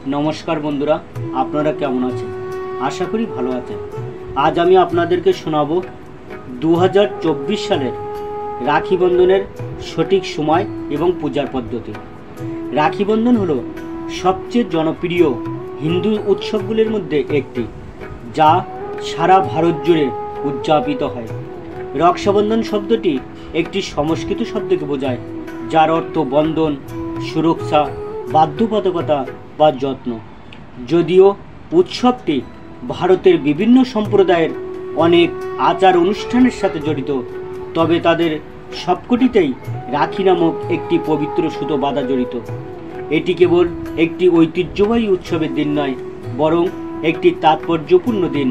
নমস্কার বন্ধুরা, আপনারা কেমন আছেন? আশা করি ভালো আছেন। আজ আমি আপনাদেরকে শোনাবো 2024 সালের রাখি বন্ধনের সঠিক সময় এবং পূজার পদ্ধতি। রাখি বন্ধন হলো সবচেয়ে জনপ্রিয় হিন্দু উৎসবগুলির মধ্যে একটি, যা সারা ভারত জুড়ে উদযাপিত হয়। রক্ষাবন্ধন শব্দটি একটি সংস্কৃত শব্দকে বোঝায়, যার অর্থ বন্ধন, সুরক্ষা, বাধ্যবাধকতা বা যত্ন। যদিও উৎসবটি ভারতের বিভিন্ন সম্প্রদায়ের অনেক আচার অনুষ্ঠানের সাথে জড়িত, তবে তাদের সবকটিতেই রাখি নামক একটি পবিত্র সুতো বাঁধা জড়িত। এটি কেবল একটি ঐতিহ্যবাহী উৎসবের দিন নয়, বরং একটি তাৎপর্যপূর্ণ দিন,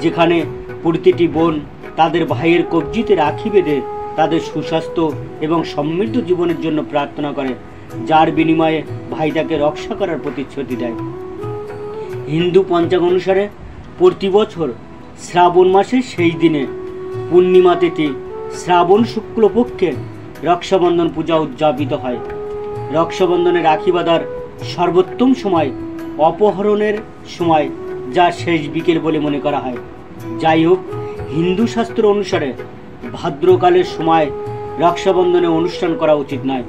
যেখানে প্রতিটি বোন তাদের ভাইয়ের কবজিতে রাখি বেঁধে তাদের সুস্বাস্থ্য এবং সমৃদ্ধ জীবনের জন্য প্রার্থনা করে, যার বিনিময়ে ভাই তাকে রক্ষা করার প্রতিশ্রুতি দেয়। হিন্দু পঞ্চাঙ্গ অনুসারে প্রতি বছর শ্রাবণ মাসের সেই দিনে পূর্ণিমা তিথি শ্রাবণ শুক্লপক্ষে রক্ষাবন্ধন পূজা উদযাপিত হয়। রক্ষাবন্ধনে রাখি বাঁধার সর্বোত্তম সময় অপহরণের সময়, যা শেষ বিকেল বলে মনে করা হয়। যাই হোক, হিন্দু শাস্ত্র অনুসারে ভাদ্রকালের সময় রক্ষাবন্ধনে অনুষ্ঠান করা উচিত নয়।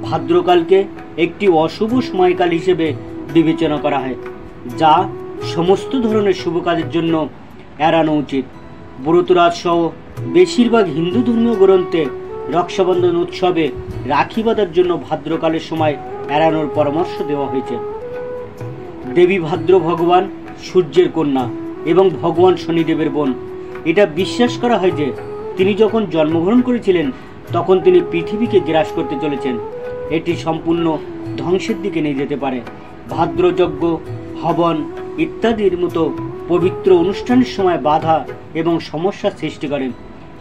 ভাদ্রকালকে একটি অশুভ সময়কাল হিসেবে বিবেচনা করা হয়, যা সমস্ত ধরনের শুভ কাজের জন্য এড়ানো উচিত। ব্রতরাজ সহ বেশিরভাগ হিন্দু ধর্মীয় গ্রন্থে রক্ষাবন্ধন উৎসবে রাখি বাঁধার জন্য ভাদ্রকালের সময় এড়ানোর পরামর্শ দেওয়া হয়েছে। দেবী ভাদ্র ভগবান সূর্যের কন্যা এবং ভগবান শনিদেবের বোন। এটা বিশ্বাস করা হয় যে তিনি যখন জন্মগ্রহণ করেছিলেন তখন তিনি পৃথিবীকে গ্রাস করতে চলেছেন। এটি সম্পূর্ণ ধ্বংসের দিকে নিয়ে যেতে পারে। ভাদ্রযজ্ঞ, হবন ইত্যাদির মতো পবিত্র অনুষ্ঠানের সময় বাধা এবং সমস্যার সৃষ্টি করেন।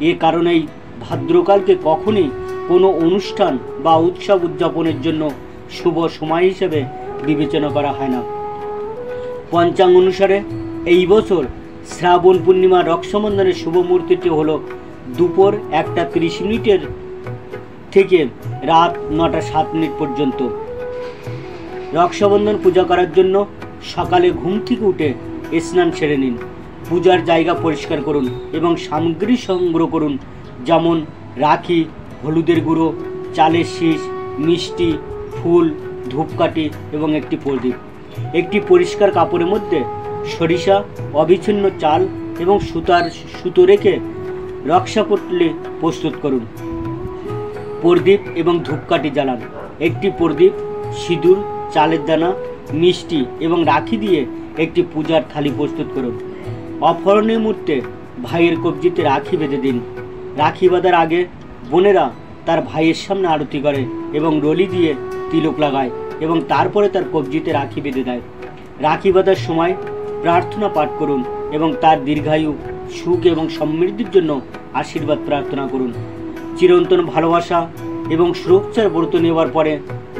এ কারণেই ভাদ্রকালকে কখনই কোনো অনুষ্ঠান বা উৎসব উদযাপনের জন্য শুভ সময় হিসেবে বিবেচনা করা হয় না। পঞ্চাঙ্গ অনুসারে এই বছর শ্রাবণ পূর্ণিমা রক্ষাবন্ধনের শুভ মুহূর্তটি হলো দুপুর 1:30 থেকে রাত 9:07 পর্যন্ত। রক্ষাবন্ধন পূজা করার জন্য সকালে ঘুম থেকে উঠে স্নান সেরে নিন। পূজার জায়গা পরিষ্কার করুন এবং সামগ্রী সংগ্রহ করুন, যেমন রাখি, হলুদের গুঁড়ো, চালের শীষ, মিষ্টি, ফুল, ধূপকাঠি এবং একটি প্রদীপ। একটি পরিষ্কার কাপড়ের মধ্যে সরিষা, অবিচ্ছিন্ন চাল এবং সুতো রেখে রক্ষাপটলি প্রস্তুত করুন। প্রদীপ এবং ধূপকাঠি জ্বালান। একটি প্রদীপ, সিঁদুর, চালের দানা, মিষ্টি এবং রাখি দিয়ে একটি পূজার থালি প্রস্তুত করুন। অপহরণের মুহূর্তে ভাইয়ের কবজিতে রাখি বেঁধে দিন। রাখি বাঁধার আগে বোনেরা তার ভাইয়ের সামনে আরতি করে এবং রলি দিয়ে তিলক লাগায় এবং তারপরে তার কবজিতে রাখি বেঁধে দেয়। রাখি বাঁধার সময় প্রার্থনা পাঠ করুন এবং তার দীর্ঘায়ু, সুখ এবং সমৃদ্ধির জন্য আশীর্বাদ প্রার্থনা করুন। চিরন্তন ভালোবাসা এবং সুরক্ষার ব্রত নেওয়ার পরে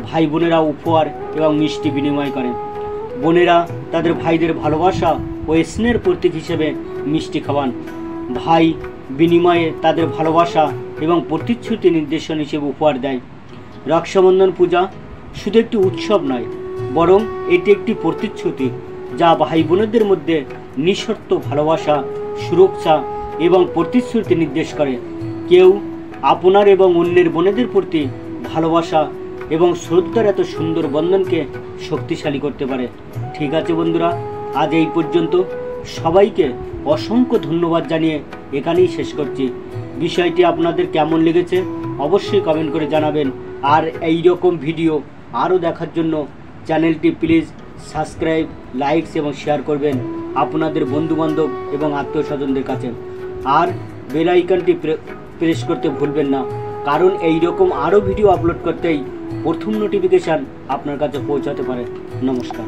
ভাই বোনেরা উপহার এবং মিষ্টি বিনিময় করেন। বোনেরা তাদের ভাইদের ভালোবাসা ও স্নেহের প্রতীক হিসেবে মিষ্টি খাওয়ান। ভাই বিনিময়ে তাদের ভালোবাসা এবং প্রতিশ্রুতি নির্দেশন হিসেবে উপহার দেয়। রক্ষাবন্ধন পূজা শুধু একটি উৎসব নয়, বরং এটি একটি প্রতিশ্রুতি, যা ভাই বোনেদের মধ্যে নিঃশর্ত ভালোবাসা, সুরক্ষা এবং প্রতিশ্রুতি নির্দেশ করে। কেউ আপনার এবং অন্যের বোনেদের প্রতি ভালোবাসা এবং শ্রদ্ধার এত সুন্দর বন্ধনকে শক্তিশালী করতে পারে। ঠিক আছে বন্ধুরা, আজ এই পর্যন্ত। সবাইকে অসংখ্য ধন্যবাদ জানিয়ে এখানেই শেষ করছি। বিষয়টি আপনাদের কেমন লেগেছে অবশ্যই কমেন্ট করে জানাবেন। আর এই রকম ভিডিও আরও দেখার জন্য চ্যানেলটি প্লিজ সাবস্ক্রাইব, লাইকস এবং শেয়ার করবেন আপনাদের বন্ধুবান্ধব এবং আত্মীয় স্বজনদের কাছে। আর বেল আইকনটি প্রেস করতে ভুলবেন না, কারণ এই রকম আরও ভিডিও আপলোড করতেই প্রথম নোটিফিকেশান আপনার কাছে পৌঁছাতে পারে। নমস্কার।